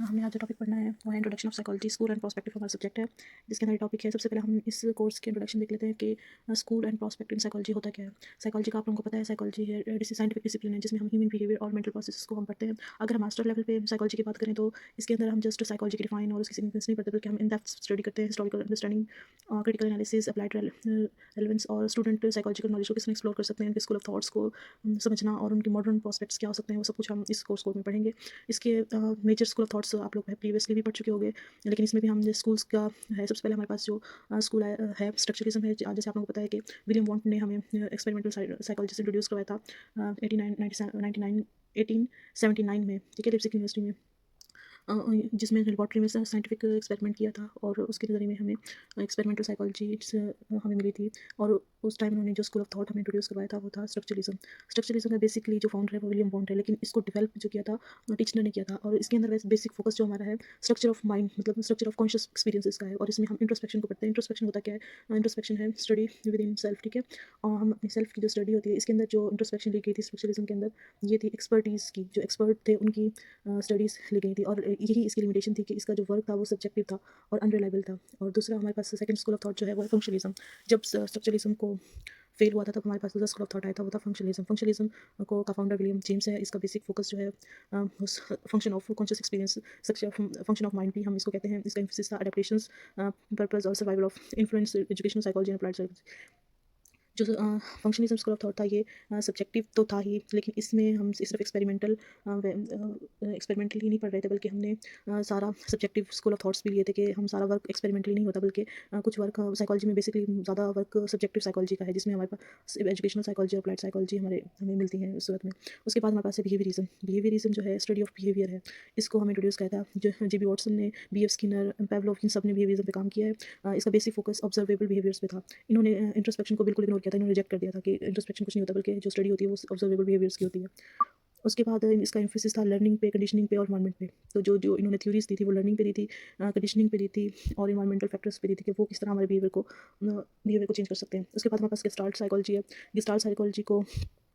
हमने आज जो टॉपिक पढ़ना है वो है introduction of psychology school and prospective हमारा सब्जेक्ट है, जिसके अंदर टॉपिक है। सबसे पहले हम इस कोर्स के इंट्रोडक्शन देख लेते हैं कि school and prospective in psychology होता क्या है। साइकोलॉजी का आप लोगों को पता है, साइकोलॉजी है साइंटिफिक डिसिप्लिन है जिसमें हम ह्यूमन बिहेवियर और मेंटल प्रोसेस को हम पढ़ते हैं। अगर हम मास्टर लेवल पे साइकोलॉजी की बात करें तो इसके अंदर हम जस्ट साइकोलॉजी की डिफाइन और उसकी सिग्निफिकेंस नहीं पढ़ते, बल्कि हम इन डेप्थ स्टडी करते हैं, historical understanding, critical analysis, applied relevance और स्टूडेंट साइकोलॉजिकल नॉलेज को किसने एक्सप्लोर कर सकते हैं, उनके स्कूल ऑफ थॉट्स को समझना और उनके मॉडर्न प्रोस्पेक्ट्स क्या हो सकते हैं, वो सब कुछ हम इस कोर्स में पढ़ेंगे। इसके मेजर स्कूल ऑफ थॉट्स आप लोग प्रीवियसली भी पढ़ चुके होंगे, लेकिन इसमें भी हम जो स्कूल्स का है, सबसे पहले हमारे पास जो स्कूल है स्ट्रक्चरलिज्म है। जैसे आप लोगों को पता है कि विलियम वॉन्ट ने हमें एक्सपेरिमेंटल साइकोलॉजी से इंट्रोड्यूस करवाया था 1879 में, ठीक है, लिप्सिक यूनिवर्सिटी में, जिसमें लेबॉर्ट्री में साइंटिफिक एक्सपेरिमेंट किया था और उसके नज़रिए में हमें एक्सपेरिमेंटल साइकोलॉजी हमें मिली थी। और उस टाइम उन्होंने जो स्कूल ऑफ थॉट हमें इंट्रोड्यूस करवाया था वो था स्ट्रक्चरलिज्म। स्ट्रक्चरलिज्म का बेसिकली जो फाउंडर है वो विलियम बॉन्ट है, लेकिन इसको डेवलप जो किया था टीचर ने किया था। और इसके अंदर बेसिक फोकस जो हमारा है स्ट्रक्चर ऑफ माइंड, मतलब स्ट्रक्चर ऑफ कॉन्शियस एक्सपीरियंसेस का है। और इसमें हम इंट्रोस्पेक्शन को पढ़ते हैं। इंट्रोस्पेक्शन होता क्या है? इंट्रोस्पेक्शन है स्टडी विद इन सेल्फ, ठीक है। और हम अपनी सेल्फ की जो स्टडी होती है, इसके अंदर जो इंट्रोस्पेक्शन ली गई थी स्ट्रक्चरलिज्म के अंदर, ये थी एक्सपर्टीज़ की। जो एक्सपर्ट थे उनकी स्टडीज़ ली गई थी, और यही इसकी लिमिटेशन थी कि इसका जो वर्क था वो सब्जेक्टिव था और अनरिलायबल था। और दूसरा हमारे पास सेकंड स्कूल ऑफ थॉट जो है वो है फंक्शनलिज्म। जब स्ट्रक्चरलिज्म को फेल हुआ था तब हमारे पास दूसरा स्कूल ऑफ थॉट आया था, वो था फंक्शनलिज्म। फंक्शनलिज्म को का फाउंडर विलियम जेम्स है। इसका बेसिक फोकस जो है उस function of conscious experience, function of mind भी हम इसको कहते हैं। इसका एम्फेसिस था अडेप्टेशंस, पर्पस और survival of influence, educational psychology and applied psychology. जो फंक्शनलिज्म स्कूल ऑफ थॉट था ये सब्जेक्टिव तो था ही, लेकिन इसमें हम सिर्फ एक्सपेरिमेंटली नहीं पढ़ रहे थे, बल्कि हमने सारा सब्जेक्टिव स्कूल ऑफ थॉट्स भी लिए थे कि हम सारा वर्क एक्सपेरिमेंटली नहीं होता, बल्कि कुछ वर्क साइकोलॉजी में बेसिकली ज़्यादा वर्क सब्जेक्टिव साइकोलॉजी का है, जिसमें हमारे पास एजुकेशनल साइकोलॉजी और अप्लाइड साइकोलॉजी हमें मिलती हैं उस सूरत में। उसके बाद हमारे पास है बिहेवियरिज्म। बिहेवियरिज्म जो है स्टडी ऑफ बिहेवियर है। इसको हमें इंट्रोड्यूस किया था जो जी.बी. वॉटसन ने, बी.एफ. स्किनर, पैवलोव, इन सब ने बिहेवियरिज्म पे काम किया है। इसका बेसिक फोकस ऑब्जर्वेबल बिहेवियर्स पे था। इन्होंने इंट्रोस्पेक्शन को बिल्कुल इग्नोर किया था। इन्होंने रिजेक्ट कर दिया था कि इंट्रोस्पेक्शन कुछ नहीं होता, बल्कि जो स्टडी होती है वो ऑब्जर्वेबल बिहेवियर्स की होती है। उसके बाद इसका एम्फेसिस था लर्निंग पे, कंडीशनिंग पे और एनवायरनमेंट पे। तो जो जो इन्होंने थ्योरीज दी थी वो लर्निंग पे दी थी, कंडीशनिंग पे दी थी और एनवायरमेंटल फैक्टर्स पे दी थी कि वो किस तरह हमारे बिहेवियर को चेंज कर सकते हैं। उसके बाद हमारे पास गेस्टाल्ट साइकोलॉजी है। गेस्टाल्ट साइकोलॉजी को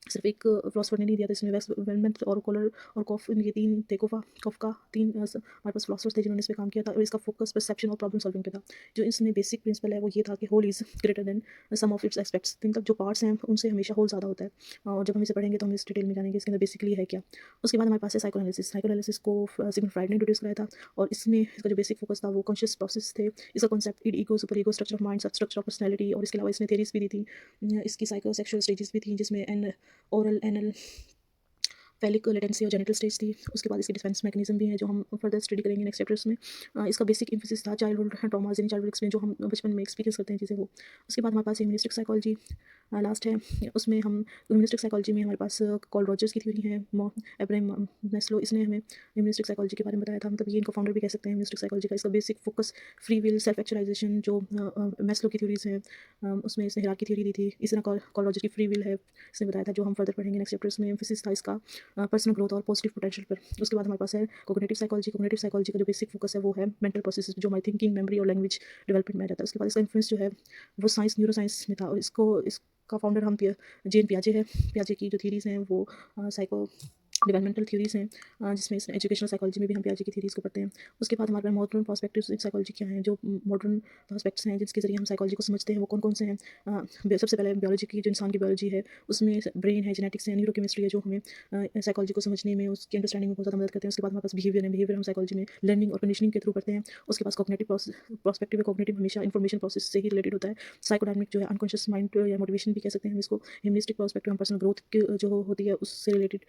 सिर्फ एक फिलोसफर ने नहीं दिया था, इसमें वेलमेंथ और कोलर और कॉफ, ये तीन थे, कॉफका, तीन हमारे पास फिलोसफर्स थे जिन्होंने इस पे काम किया था। और इसका फोकस परसेप्शन और प्रॉब्लम सॉल्विंग पे था। जो इसमें बेसिक प्रिंसिपल है वो ये था कि whole is greater than sum of its aspects, मतलब जो पार्ट्स हैं उनसे हमेशा होल ज़्यादा होता है। और जब हम इसे पढ़ेंगे तो हम इस डिटेल में जानेंगे इसके अंदर बेसिकली है क्या। उसके बाद हमारे पास है साइकोएनालिसिस। साइकोएनालिसिस को सिग्मंड फ्राइड ने इंट्रोड्यूस कराया था, और इसमें इसका जो बेसिक फोकस था वो कॉन्शियस प्रोसेस थे। इसका concept ego, super ego, structure of mind, structure of personality, और इसके अलावा इसने थेरीज भी दी थी। इसकी साइको सेक्शुअल स्टेजेस भी थी, जिसमें ओरल, एनल, फेलिक लेटेंसी और जेनिटल स्टेज थी। उसके बाद इसके डिफेंस मैकेनिज्म भी है जो हम फर्दर स्टडी करेंगे नेक्स्ट चैप्टर्स में। इसका बेसिक एम्फेसिस था चाइल्डहुड ट्रॉमास, यानी चाइल्डहुड में जो हम बचपन में एक्सपीरियंस करते हैं चीज़ें वो। उसके बाद हमारे पास ह्यूमनिस्टिक साइकोलॉजी लास्ट है। उसमें हम ह्यूमनिस्टिक साइकोलॉजी में हमारे पास कॉल रॉजर्स की थ्योरी है, एब्राहम मैस्लो, इसने हमें ह्यूमनिस्टिक साइकोलॉजी के बारे में बताया था, मतलब ये इनको फाउंडर भी कह सकते हैं ह्यूमनिस्टिक साइकोलॉजी का। इसका basic focus free will, self actualisation, जो मैस्लो की थ्योरीज हैं, उसमें इसने हिरार्की थ्योरी दी थी। इस तरह कॉल रॉजर की फ्री विल है, इसने बताया था, जो हम फर्दर पढ़ेंगे नेक्स्ट चैप्टर्स में। एम्फेसिस था इसका पर्सनल ग्रोथ और पॉजिटिव पोटेंशियल पर। उसके बाद हमारे पास है कोग्निटिव साइकोलॉजी। कोग्निटिव साइकोलॉजी का जो बेसिक फोकस है वो है मेंटल प्रोसेसेस, जो हमारी थिंकिंग, मेमोरी और लैंग्वेज डेवलपमेंट में आ जाता है। उसके बाद इसका इन्फ्लुएंस जो है वो साइंस, न्यूरो साइंस में था, और इसका फाउंडर हम जेन पियाजे है। पियाजे की जो थीरीज हैं वो साइको डेवलपमेंटल थ्योरीज हैं, जिसमें इसमें एजुकेशनल साइकोलॉजी में भी हम पियाजे की थ्योरीज को पढ़ते हैं। उसके बाद हमारे पास मॉडर्न पर्सपेक्टिव्स इन साइकोलॉजी क्या हैं, जो मॉडर्न पर्सपेक्ट्स हैं जिसके जरिए हम साइकोलॉजी को समझते हैं, वो कौन कौन से हैं। सबसे पहले बायोलॉजी की, जो इंसान की बायोलॉजी है उसमें ब्रेन है, जेनेटिक्स है, न्यूरोकेमिस्ट्री है, जो हमें साइकोलॉजी को समझने में, उसकी अंडरस्टैंडिंग में बहुत ज़्यादा मदद करते हैं। उसके बाद हमारे पास बिहेवियर है। बिहेवियर हम साइकोलॉजी में लर्निंग और कंडीशनिंग के थ्रू पढ़ते हैं। उसके पास कॉग्निटिव पर्सपेक्टिव है। कॉग्निटिव हमेशा इन्फॉर्मेशन प्रोसेस से ही रिलेटेड होता है। साइकोडायनेमिक जो है अनकॉन्शियस माइंड या मोटिवेशन भी कह सकते हैं हम इसको। ह्यूमनिस्टिक पर्सपेक्टिव हम पर्सनल ग्रोथ की जो होती है उससे रिलेटेड।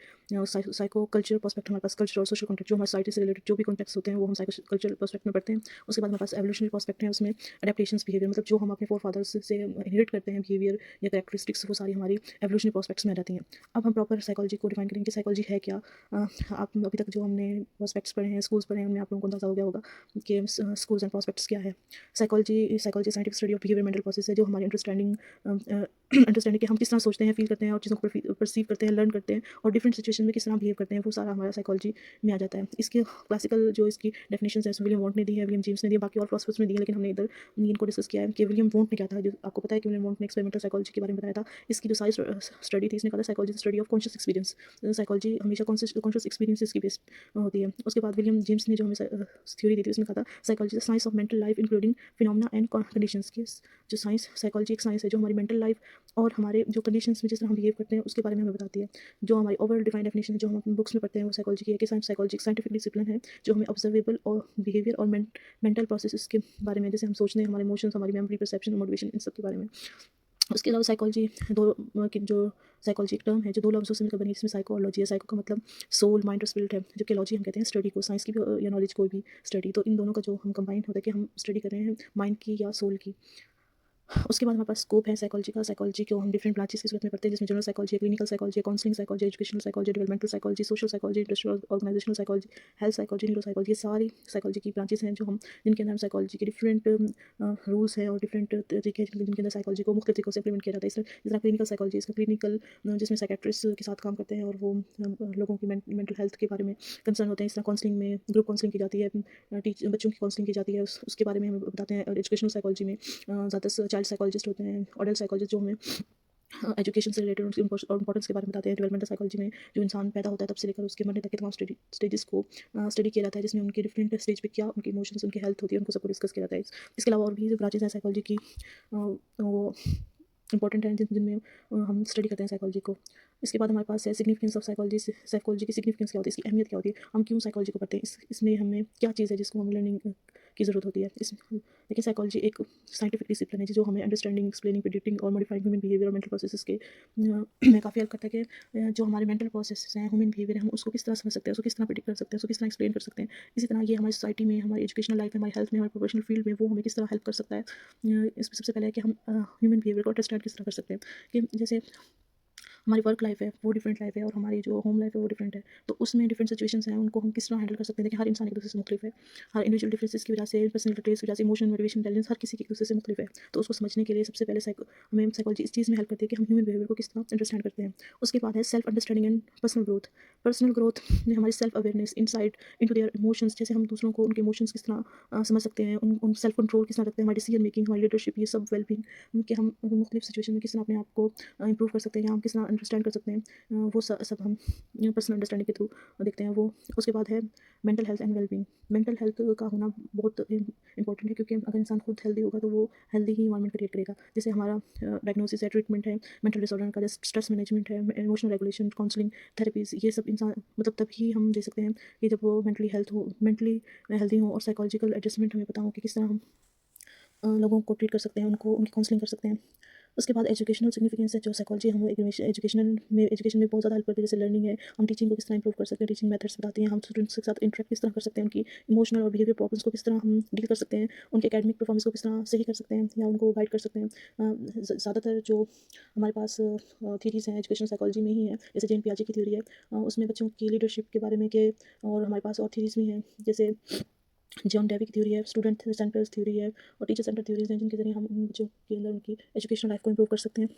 साइको कल्चर पर्सपेक्टिव हमारे पास कल्चर और सोशल कॉन्टेक्ट, जो हमारी सोसाइटी से रिलेटेड जो भी कॉन्टेक्ट्स होते हैं वो हम साइको कल्चरल पर्सपेक्टिव में पढ़ते हैं। उसके बाद हमारे पास एवोल्यूशनरी पर्सपेक्टिव है, उसमें अडेप्टेशंस बिहेवियर, मतलब जो हम अपने फोर फादर्स से इनहेरिट करते हैं बिहेवियर या कैरेक्टरिस्टिक्स, वो सारी हमारी एवोल्यूशनरी पर्सपेक्ट्स में आ जाती हैं। अब हम प्रॉपर साइकोलॉजी को डिफाइन करेंगे, साइकोलॉजी है क्या। आप अभी तक जो हमने पर्सपेक्ट्स पढ़े हैं, स्कूल्स पढ़े हैं, उनमें आप लोगों को अंदाजा हो गया होगा कि स्कूल्स एंड पर्सपेक्ट्स क्या है। Psychology scientific study of behaviour, mental process है, जो हमारी अंडरस्टैंडिंग कि हम किस तरह सोचते हैं, फील करते हैं और चीज़ों को परसीव करते हैं, लर्न करते हैं, और डिफरेंट सिचुएशन में किस तरह तरह बिहेव करते हैं, वो सारा हमारा साइकोलॉजी में आ जाता है। इसके क्लासिकल जो इसकी डेफिनेशंस है विलियम वॉन्ट ने दी है, विलियम जेम्स ने दी है, बाकी और फिलोसफर्स ने दी है, लेकिन हमने इधर इनको डिस्कस किया है कि विलियम वॉन्ट ने क्या था। जो आपको पता है कि विलियम वॉन्ट ने एक्सपेरिमेंटल साइकोलॉजी के बारे में बताया था। इसकी जो सारी स्टडी थी, इसने कहा था psychology study of conscious experience. Psychology हमेशा कॉन्शियस एक्सपीरियंसेस की बेस होती है। उसके बाद विलियम जेम्स ने जो हमें थ्योरी दी थी, उसमें कहा था psychology science of mental life including phenomena and conditions की। जो साइंस साइकोलॉजी एक साइंस है जो हमारी मेंटल लाइफ और हमारे जो कंडीशंस में जिस तरह हम बिहेव करते हैं उसके बारे में हमें बताती है। जो हमारी ओवर डिफाइंड डेफिनेशन है जो हम बुक्स में पढ़ते हैं वो साइकोलॉजी की है कि साइकोलॉजी एक साइंटिफिक डिसिप्लिन है जो हमें ऑब्जर्वेबल और बिहेवियर और मेंटल प्रोसेसेस के बारे में, जैसे हम सोचते हैं, हमारे इमोशंस, हमारी मेमोरी, परसेप्शन, मोटिवेशन, इन सब के बारे में। उसके अलावा साइकोलॉजी दो की जो साइकोलॉजी एक टर्म है जो दो लफ्ज़ों से मिलकर बनी है, जिसमें साइको और लॉजी है। साइको का मतलब सोल, माइंड और स्पिरिट है, जबकि लॉजी हम कहते हैं स्टडी को, साइंस की भी या नॉलेज कोई भी स्टडी। तो इन दोनों का जो हम कंबाइन होता है कि हम स्टडी कर रहे हैं माइंड की या सोल की। उसके बाद हमारे पास स्कोप है साइकोलॉजी का। साइकोलॉजी को हम डिफरेंट ब्रांचेस की सूरत में पढ़ते हैं, जिसमें general psychology, clinical psychology, counselling psychology, educational psychology, developmental psychology, social psychology, industrial organisational psychology, health psychology, neuro psychology, ये सारी साइकोलॉजी की ब्रांचेस हैं जो हम जिनके अंदर हम साइकोलॉजी के डिफरेंट रूल्स हैं और डिफरेंट तरीके हैं जिनके अंदर साइकोलॉजी को मुख्य तरीकों से इंप्लीमेंट किया जाता है। इस तरह क्लिनिकल साइकोलॉजी, इसका क्लिनिकल जिसमें साइकेट्रिस्ट के साथ काम करते हैं और वो लोगों की मेंटल हेल्थ के बारे में कंसर्न होते हैं। इस तरह काउंसलिंग में ग्रुप काउंसलिंग की जाती है, बच्चों की काउंसलिंग की जाती है, उसके बारे में हम बताते हैं। और एजुकेशनल साइकोलॉजी में ज़्यादातर चाइल्ड साइकोलॉजिस्ट होते हैं, अडल्ट साइकोलॉजिस्ट जो हमें एजुकेशन से रिलेटेड उसकी इंपॉर्टेंस के बारे में बताते हैं। डेवलपमेंटल साइकोलॉजी में जो इंसान पैदा होता है तब से लेकर उसके मरने तक के तमाम स्टेजेस को स्टडी किया जाता है, जिसमें उनके डिफरेंट स्टेज पे क्या उनके इमोशंस, उनकी हेल्थ होती है, उनको सबको डिस्कस किया जाता है। इसके अलावा और भी जो ब्रांचेस हैं साइकोलॉजी की वो इंपॉर्टेंट हैं जिनमें हम स्टडी करते हैं साइकोलॉजी को। इसके बाद हमारे पास है सिग्निफिकेंस ऑफ साइकोलॉजी। साइकोलॉजी की सिग्निफिकेंस क्या होती है, इसकी अहमियत क्या होती है, हम क्यों साइकोलॉजी को पढ़ते हैं, इसमें हमें क्या चीज़ है जिसको हमें लर्निंग की ज़रूरत होती है। लेकिन साइकोलॉजी एक साइंटिफिक डिसिप्लिन है जो हमें अंडरस्टैंडिंग, एक्सप्लेनिंग, प्रेडिक्टिंग और मॉडिफाइंग ह्यूमन बिहेवियर और मेंटल प्रोसेसेस के में काफ़ी हेल्प करता है कि जो हमारे मेंटल प्रोसेसेस हैं, ह्यूमन बिहेवियर है, हम उसको किस तरह समझ सकते हैं, उसको किस तरह प्रेडिक्ट कर सकते हैं, उसको किस तरह एक्सप्लेन कर सकते हैं। इसी तरह ये हमारी सोसाइटी में, हमारी एजुकेशनल लाइफ में, हमारी हेल्थ में, हमारे प्रोफेशनल फील्ड में वो हमें किस तरह हेल्प कर सकता है। इसमें सबसे पहले है कि हम ह्यूमन बिहेवियर को अंडरस्टैंड किस तरह कर सकते हैं। कि जैसे हमारी वर्क लाइफ है वो डिफरेंट लाइफ है और हमारी जो होम लाइफ है वो डिफरेंट है, तो उसमें डिफरेंट सिचुएशंस हैं, उनको हम किस तरह हैंडल कर सकते हैं। देखिए हर इंसान एक दूसरे से मुख्तलिफ है, हर इंडिविजुअल डिफरेंसेस की वजह से, पर्सनल डिटेल्स की वजह से, इमोशन, मोटिवेशन, इंटेलिजेंस हर किसी की एक दूसरे से मुख्तलिफ है। तो उसको समझने के लिए सबसे पहले हमें साइकोलॉजी इस चीज़ में हेल्प करती है कि हम ह्यूमन बिहेवियर को किस तरह अंडरस्टैंड करते हैं। उसके बाद है self understanding and personal growth. Personal growth में हमारी self awareness, insight into their emotions, जैसे हम दूसरों को उनके इमोशंस किस तरह समझ सकते हैं, उन सेल्फ कंट्रोल किस तरह रखते हैं, हमारी डिसीजन मेकिंग, हमारी लीडरशिप, ये सब वेलबींग कि हम मुख्तलिफ सिचुएशन में किस तरह अपने आप को इंप्रूव कर सकते हैं या हम किस तरह अंडरस्टैंड कर सकते हैं। वो सब हम पर्सनल अंडरस्टैंडिंग के थ्रू देखते हैं वो। उसके बाद है mental health and wellbeing. Mental health का होना बहुत इंपॉर्टेंट है, क्योंकि अगर इंसान खुद हेल्दी होगा तो वो हेल्दी ही इन्वायरमेंट क्रिएट करेगा। जैसे हमारा डायग्नोसिस है, ट्रीटमेंट है मेंटल डिसऑर्डर का, जैसे स्ट्रेस मैनेजमेंट है, इमोशनल रेगुलेशन, काउंसलिंग, थेरेपीज, ये सब इंसान मतलब तभी हम दे सकते हैं कि जब वो मेंटली हेल्दी हो और साइकोलॉजिकल एडजस्टमेंट हमें पता हो कि किस तरह हम लोगों को ट्रीट कर सकते हैं, उनको उनकी काउंसलिंग कर सकते हैं। उसके बाद एजुकेशनल सिग्निफिकेंस है जो साइकोलॉजी हम एजुकेशन में बहुत ज़्यादा हेल्प करती है। जैसे लर्निंग है, हम टीचिंग को किस तरह इंप्रूव कर सकते हैं, टीचिंग मेथड्स बताती हैं, हम स्टूडेंट्स के साथ इंटरेक्ट किस तरह कर सकते हैं, उनकी इमोशनल और बिहेवियर प्रॉब्लम्स को किस तरह हम डील कर सकते हैं, उनके एकेडमिक परफॉर्मेंस को किस तरह सही कर सकते हैं या उनको गाइड कर सकते हैं। ज़्यादातर जो हमारे पास थीरीज़ हैं एजुकेशन साइकोलॉजी में ही है, जैसे जेन पियाजे की थ्योरी है, उसमें बच्चों की लीडरशिप के बारे में के, और हमारे पास और थीरीज़ भी हैं, जैसे जॉन डेवी की थ्योरी है, स्टूडेंट सेंटर्ड थ्योरी है और टीचर सेंटर्ड थ्योरीज हैं, जिनके ज़रिए हम उन बच्चों के अंदर उनकी एजुकेशनल लाइफ को इंप्रूव कर सकते हैं।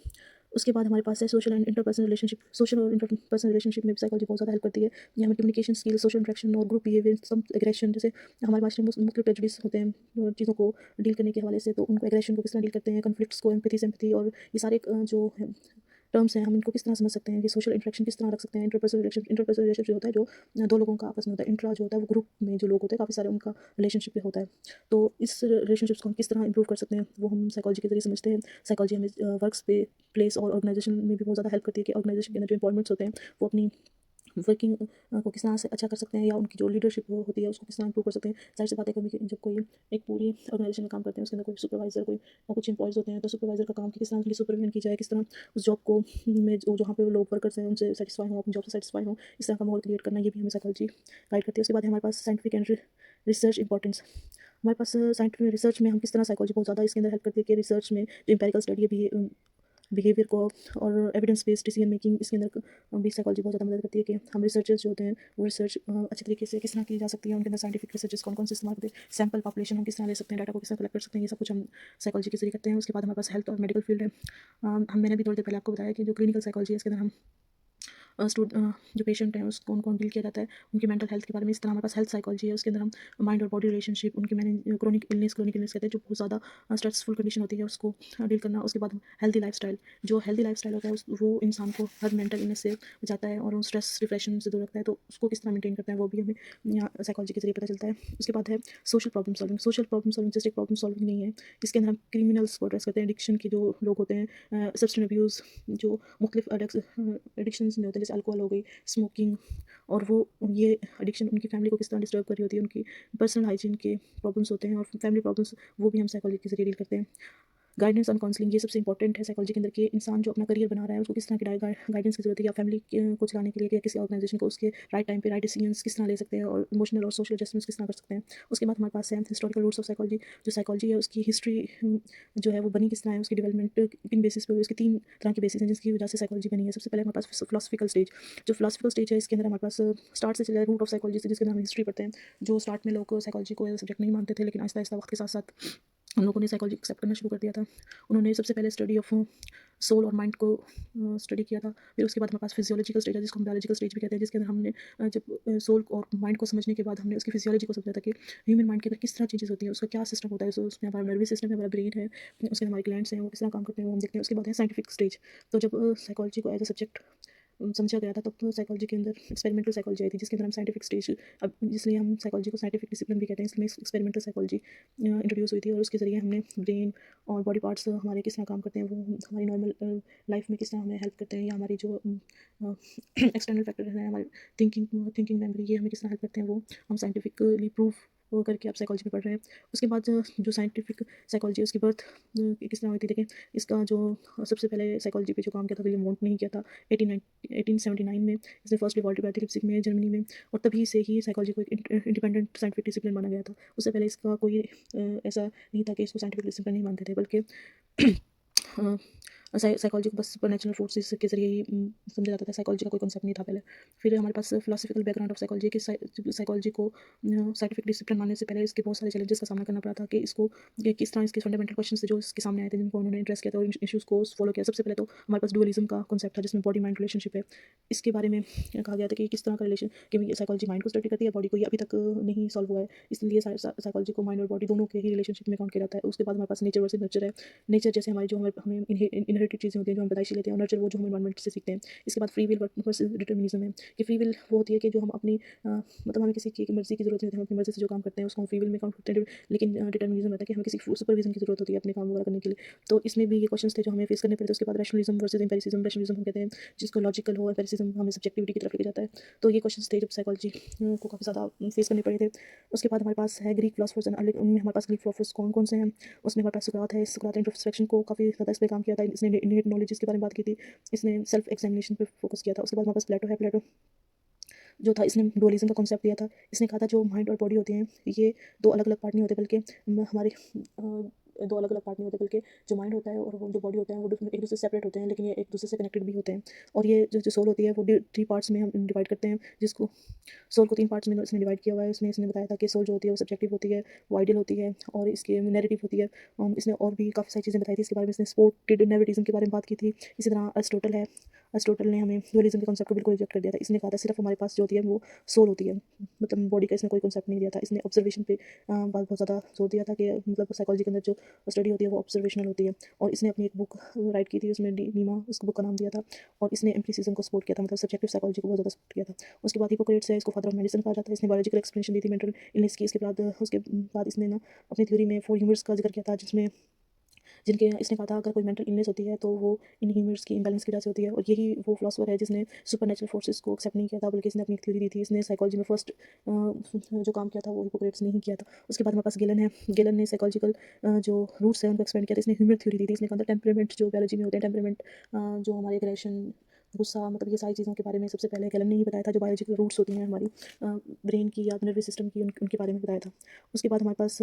उसके बाद हमारे पास है social and interpersonal relationship. Social और इंटरपर्सनल रिलेशनशिप में भी साइकोलॉजी बहुत ज़्यादा हेल्प करती है। ये हमें कम्युनिकेशन स्किल, सोशल इंटरेक्शन और ग्रुप बिहेवियर, सम एग्रेशन, जैसे हमारे पास में मुख्य प्रेजुडिस होते हैं चीज़ों को डील करने के हवाले से, तो उनको एग्रेशन को किस तरह डील करते हैं, कन्फ्लिक्ट्स को, एम्पैथी, सिंपैथी और ये सारे जो टर्म्स हैं हम इनको किस तरह समझ सकते हैं, कि सोशल इंटरेक्शन किस तरह रख सकते हैं। इंटरपर्सनल रिलेशनशिप जो होता है, जो दो लोगों का आपस में होता है। इंट्रा जो होता है वो ग्रुप में जो लोग होते हैं काफ़ी सारे, उनका रिलेशनशिप भी होता है। तो इस रिलेशनशिप्स को हम किस तरह इंप्रूव कर सकते हैं वो हम साइकोलॉजी के जरिए समझते हैं। साइकोलॉजी हमें वर्क्स पे प्लेस और ऑर्गेनाइजेशन में भी बहुत ज़्यादा हेल्प करती है कि ऑर्गेनाइजेशन के अंदर जो इंपॉर्टमेंट्स होते हैं वो अपनी वर्किंग को किस तरह से अच्छा कर सकते हैं, या उनकी जो लीडरशिप होती है उसको किस तरह इंप्रूव कर सकते हैं। ज़ाहिर सी बात है कभी जब कोई एक पूरी ऑर्गेनाइजेशन में काम करते हैं, उसके अंदर कोई सुपरवाइजर, कोई कुछ एम्प्लॉयज़ होते हैं, तो सुपरवाइजर का काम कि किस तरह उनकी सुपरविजन की जाए, किस तरह उस जॉब को में जो जहाँ पे वो लोग वर्कर्स हैं उनसे सेटिस्फाई हों, अपनी जॉब से सेटिस्फाई हों, इस तरह का माहौल क्रिएट करना, ये भी हमें साइकोलॉजी गाइड करती है। उसके बाद है हमारे पास साइंटिफिक एंड रिसर्च इंपॉर्टेंस। हमारे पास साइंटिफिक रिसर्च में हम किस तरह साइकोलॉजी बहुत ज़्यादा इसके अंदर हेल्प करती है कि रिसर्च में जो एम्पेरिकल स्टडी है बिहेवियर को और एविडेंस बेस्ड डिसीजन मेकिंग, इसके अंदर भी साइकोलॉजी बहुत ज़्यादा मदद करती है कि हम रिसर्चर्स जो होते हैं वो रिसर्च अच्छे तरीके से किस तरह की जा सकती है, उनके अंदर साइंटिफिक रिसर्चेस कौन कौन से इस्तेमाल करते हैं, सैम्पल पॉपुलेशन हम किस तरह ले सकते हैं, डाटा को किस तरह कलेक्ट कर सकते हैं, ये सब कुछ हम साइकोलॉजी के जरिए करते हैं। उसके बाद हमारे पास हेल्थ और मेडिकल फील्ड है। मैंने भी थोड़ी देर पहले आपको बताया कि जो क्लिनिकल साइकोलॉजी है इसके अंदर हम जो पेशेंट हैं उसको उनको डील किया जाता है, उनकी मेंटल हेल्थ के बारे में। इस तरह हमारे पास हेल्थ साइकोलॉजी है, उसके अंदर हम माइंड और बॉडी रिलेशनशिप, उनकी मैंने क्रोनिक इलनेस कहते हैं, जो बहुत ज़्यादा स्ट्रेसफुल कंडीशन होती है उसको डील करना। उसके बाद हेल्दी लाइफस्टाइल, जो हेल्दी लाइफस्टाइल होता है वो इंसान को हर मेंटल इलनेस से बचाता है और वो स्ट्रेस डिप्रेशन से दूर रखता है, तो उसको किस तरह मेंटेन करता है वो भी हमें यहाँ साइकोलॉजी के जरिए पता चलता है। उसके बाद है सोशल प्रॉब्लम सॉल्विंग जस्ट एक प्रॉब्लम सॉल्विंग नहीं है, इसके अंदर हम क्रिमिनल्स को एड्रेस करते हैं, एडिक्शन के जो लोग होते हैं, सब्सटेंस अब्यूज़, जो मुख्तलिफ एडिक्शंस में होते हैं, जैसे अल्कोहल हो गई, स्मोकिंग, और वो ये एडिक्शन उनकी फैमिली को किस तरह डिस्टर्ब कर रही होती है, उनकी पर्सनल हाइजीन के प्रॉब्लम्स होते हैं और फैमिली प्रॉब्लम्स, वो भी हम साइकोलॉजी के जरिए डील करते हैं। गाइडेंस एंड काउंसलिंग, ये सबसे इंपॉर्टेंट है साइकोलॉजी के अंदर कि इंसान जो अपना करियर बना रहा है उसको किस तरह की गाइडेंस की जरूरत है, या फैमिली को चलाने के लिए, या किसी ऑर्गेनाइजेशन को उसके राइट टाइम पे राइट डिसीजंस किस तरह ले सकते हैं, और इमोशनल और सोशल एडजस्टमेंट्स किस तरह कर सकते हैं। उसके बाद हमारे पास है हिस्टोरिकल रूट्स ऑफ साइकोलॉजी, जो साइकोलॉजी है उसकी हिस्ट्री जो है वो बनी किस तरह है, उसकी डेवलपमेंट किन बेसिस पे हुई, उसके 3 तरह के बेसिस हैं जिसकी वजह से साइकोलॉजी बनी है। सबसे पहले हमारे पास फिलोसफिकल स्टेज, जो फिलोसफिकल स्टेज है इसके अंदर हमारे पास स्टार्ट से चला रूट ऑफ साइकोलॉजी से, जिसके अंदर हम हिस्ट्री पढ़ते हैं। जो स्टार्ट में लोग साइकोलॉजी को एज अ सब्जेक्ट नहीं मानते थे, लेकिन आहिस्ता आहिस्ता वक्त के साथ साथ उन लोगों ने साइकोलॉजी एक्सेप्ट करना शुरू कर दिया था। उन्होंने सबसे पहले स्टडी ऑफ सोल और माइंड को स्टडी किया था। फिर उसके बाद हमारे पास फिजियोलॉजिकल स्टेज है, जिसको हम बायोलॉजिकल स्टेज भी कहते हैं, जिसके अंदर हमने जब सोल और माइंड को समझने के बाद हमने उसकी फिजियोलॉजी को समझा था कि ह्यूमन माइंड के अंदर किस तरह चीज़ें होती हैं, उसका क्या सिस्टम होता है। सो उसमें हमारा नर्वस सिस्टम है, हमारा ब्रेन है, उसके हमारे ग्लैंड्स हैं, वो किस तरह काम करते हैं वो हम देखते हैं। उसके बाद है साइंटिफिक स्टेज। तो जब साइकोलॉजी को एज अ सब्जेक्ट समझा गया था, तब तो साइकोलॉजी के अंदर एक्सपेरिमेंटल साइकोलॉजी आई थी, जिसके अंदर हम साइंटिफिक स्टेज, अब इसलिए हम साइकोलॉजी को साइंटिफिक डिसिप्लिन भी कहते हैं, इसलिए एक्सपेरिमेंटल साइकोलॉजी इंट्रोड्यूस हुई थी, और उसके ज़रिए हमने ब्रेन और बॉडी पार्ट्स हमारे किस तरह काम करते हैं, वो हमारी नॉर्मल लाइफ में किस तरह हमें हेल्प करते हैं, या हमारी जो एक्सटर्नल फैक्टर है, हमारी थिंकिंग मेमोरी, ये हमें किस तरह हेल्प करते हैं, वो हम साइंटिफिकली प्रूव वो करके आप साइकोलॉजी में पढ़ रहे हैं। उसके बाद जो साइंटिफिक साइकोलॉजी है उसकी बर्थ किस तरह हुई थी, देखें। इसका जो सबसे पहले साइकोलॉजी पे जो काम किया था विलियम वोंट ने ही किया था 1879 में। इसने फर्स्ट लेबोरेटरी बनाई थी लिप्सिक में, जर्मनी में, और तभी से ही साइकोलॉजी को एक इंडिपेंडेंट साइंटिफिक डिसिप्लिन माना गया था। उससे पहले इसका कोई ऐसा नहीं था कि इसको साइंटिफिक डिसिप्लिन नहीं मानते थे, बल्कि साइकोलॉजी को बस सुपरनैचुरल फोर्सेस के जरिए ही समझा जाता था, साइकोलॉजी का कोई कॉन्सेप्ट नहीं था पहले। फिर हमारे पास फिलोसफिकल बैकग्राउंड ऑफ साइकोलॉजी, कि साइकोलॉजी को साइंटिफिक डिसिप्लिन मानने से पहले इसके बहुत सारे चैलेंजेस का सामना करना पड़ा था, कि इसको कि किस तरह इसके फंडामेंटल क्वेश्चन जो इसके सामने आए थे, जिनको उन्होंने एड्रेस किया था और इशूज़ को फॉलो किया। सबसे पहले तो हमारे पास डुअलिज्म का कॉन्सेप्ट था, जिसमें बॉडी माइंड रिलेशनशिप है। इसके बारे में कहा गया था कि किस तरह का रिलेशन, कि साइकोलॉजी माइंड को स्टडी करती है, बॉडी को, ये अभी तक नहीं सॉल्व हुआ है, इसलिए साइकोलॉजी को माइंड और बॉडी दोनों के ही रिलेशनशिप में काउंट किया जाता है। उसके बाद हमारे पास नेचर वर्सेस नर्चर है। नेचर जैसे हमारी जो हमें इनहेरिटेड चीज़ें होती हैं, जो हम पैदाइशी लेते हैं, और नर्चर वो जो हम एनवायरनमेंट से सीखते हैं। इसके बाद फ्री विल वर्सेस डिटर्मिनिज्म है, कि फ्री विल वो होती है कि जो हम अपनी मतलब हमें किसी की मर्जी की जरूरत नहीं होती, हम अपनी मर्जी से जो काम करते हैं उसको हम फ्री विल में काउंट करते हैं। लेकिन डिटर्मिनिज्म रहता है कि हमें किसी सुपरविजन की जरूरत होती है अपने काम वगैरह करने के लिए। तो इसमें भी ये क्वेश्चन थे जो हमें फेस करने पड़े थे। उसके बाद रैशनलिज्म वर्सेस एम्पिरिसिज्म, रैशनलिज्म हम कहते हैं जिसको लॉजिकल हो, एम्पिरिसिज्म हमें सब्जेक्टिविटी की तरफ लेके जाता है। तो ये क्वेश्चन थे जब साइकोलॉजी को काफ़ी ज़्यादा फेस करने पड़े थे। उसके बाद हमारे पास है ग्रीक फिलोसफर्स, उनमें हमारे पास ग्रीक फिलोसफर्स कौन कौन से हैं। उसमें हमारे पास सुकरात है। सुकरात ने इंट्रोस्पेक्शन को काफ़ी ज़्यादा इस पर काम किया था, इसने इनहेरेंट नॉलेज के बारे में बात की थी, इसने सेल्फ एग्जामिनेशन पे फोकस किया था। उसके बाद हमारे पास प्लेटो है। प्लेटो जो था, इसने डुअलिज्म का कॉन्सेप्ट दिया था। इसने कहा था जो माइंड और बॉडी होती हैं, ये दो अलग अलग पार्ट नहीं होते, बल्कि हमारे दो अलग अलग पार्ट नहीं होते, बल्कि जो माइंड होता है और वो जो बॉडी होता है वो एक दूसरे से सेपरेट होते हैं, लेकिन ये एक दूसरे से कनेक्टेड भी होते हैं। और ये जो सोल होती है वो 3 पार्ट्स में हम डिवाइड करते हैं, जिसको सोल को 3 पार्ट्स में इसने डिवाइड किया हुआ है। उसमें इसने बताया था कि सोल जो होती है वो सब्जेक्टिव होती है, वो आइडियल होती है, और इसकी नैरेटिव होती है। इसने और भी काफ़ी सारी चीज़ें बताई थी इसके बारे में। इसने स्पोर्टेड नैरेटिज्म के बारे में बात की थी। इसी तरह अरिस्टोटल है। अरिस्टोटल ने हमें डुअलिज्म के कॉन्सेप्ट को बिल्कुल रिजेक्ट कर दिया था। इसने कहा था सिर्फ हमारे पास जो होती है वो सोल होती है, मतलब बॉडी का इसने कोई कॉन्सेप्ट नहीं दिया था। इसने ऑब्जर्वेशन पे बहुत ज़्यादा जोर दिया था, कि मतलब साइकोलॉजी के अंदर जो स्टडी होती है वो ऑब्जर्वेशनल होती है। और इसने अपनी एक बुक राइट की थी, उसमें नीमा उसको बुक का नाम दिया था, और इसने एम्पिरिसिज्म को सपोर्ट किया था, मतलब सब्जेक्टिव साइकोलॉजी को बहुत ज़्यादा सपोर्ट किया था। उसके बाद हिपोक्रेट्स है, इसको फादर ऑफ मेडिसिन कहा जाता है। इसने बायोलॉजिकल एक्सप्लेनेशन दी थी मेंटल इलनेस की। उसके बाद इसने ना अपनी थ्योरी में 4 ह्यूमर्स का जिक्र किया था, जिसमें जिनके इसने कहा था अगर कोई मेंटल इलनेस होती है तो वो इन ह्यूमर्स की इम्बैलेंस की वजह से होती है। और यही वो फिलोसफर है जिसने सुपरनैचुरल फोर्सेस को एक्सेप्ट नहीं किया था, बल्कि इसने अपनी एक थ्योरी दी थी। इसने साइकोलॉजी में फर्स्ट जो काम किया था वो हिपोक्रेट्स ने ही किया था। उसके बाद हमारे पास गेलन है। गेलन ने साइकोलॉजिकल जो रूट्स है उनको एक्सपेंड किया था। इसने ह्यूमर थ्योरी दी थी। इसने कहा था टेम्परामेंट जो बायोलॉजी में होते हैं, टेम्परामेंट जो हमारे एग्रेशन, गुस्सा, मतलब ये सारी चीज़ों के बारे में सबसे पहले गेलन ने ही बताया था। जो बायोलॉजिकल रूट्स होती हैं हमारी ब्रेन की या नर्वस सिस्टम की, उनके बारे में बताया था। उसके बाद हमारे पास